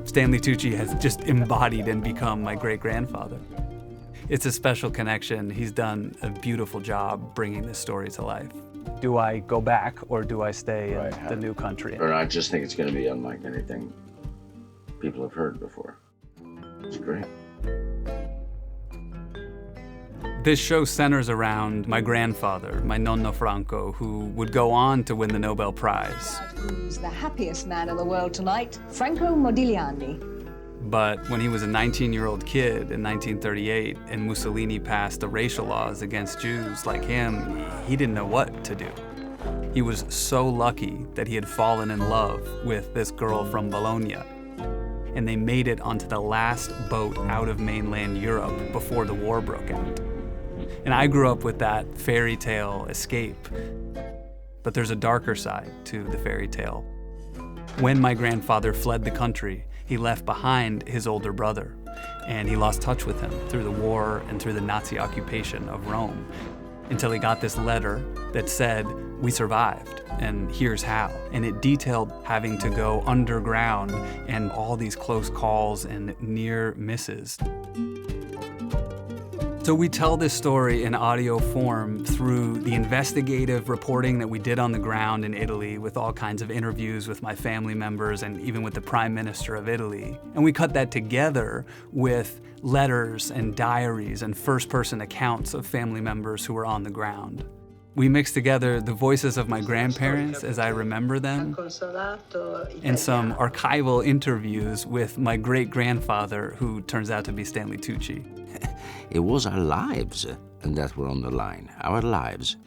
Stanley Tucci has just embodied and become my great-grandfather. It's a special connection. He's done a beautiful job bringing this story to life. Do I go back or do I stay in the new country? Or I just think it's going to be unlike anything people have heard before. It's great. This show centers around my grandfather, my nonno Franco, who would go on to win the Nobel Prize. Who's the happiest man in the world tonight? Franco Modigliani. But when he was a 19-year-old kid in 1938 and Mussolini passed the racial laws against Jews like him, he didn't know what to do. He was so lucky that he had fallen in love with this girl from Bologna. And they made it onto the last boat out of mainland Europe before the war broke out. And I grew up with that fairy tale escape. But there's a darker side to the fairy tale. When my grandfather fled the country, he left behind his older brother, and he lost touch with him through the war and through the Nazi occupation of Rome, until he got this letter that said, "We survived, and here's how." And it detailed having to go underground and all these close calls and near misses. So we tell this story in audio form through the investigative reporting that we did on the ground in Italy with all kinds of interviews with my family members and even with the Prime Minister of Italy. And we cut that together with letters and diaries and first-person accounts of family members who were on the ground. We mixed together the voices of my grandparents as I remember them and some archival interviews with my great-grandfather, who turns out to be Stanley Tucci. It was our lives that were on the line, our lives.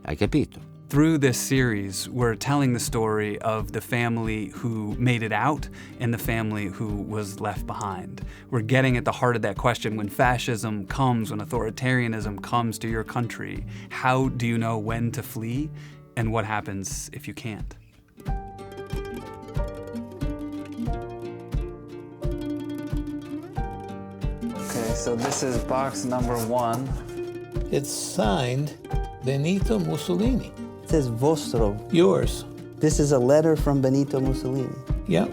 Hai capito? Through this series, we're telling the story of the family who made it out and the family who was left behind. We're getting at the heart of that question: when fascism comes, when authoritarianism comes to your country, how do you know when to flee, and what happens if you can't? Okay, so this is box number 1. It's signed Benito Mussolini. It says vostro. Yours. This is a letter from Benito Mussolini. Yep.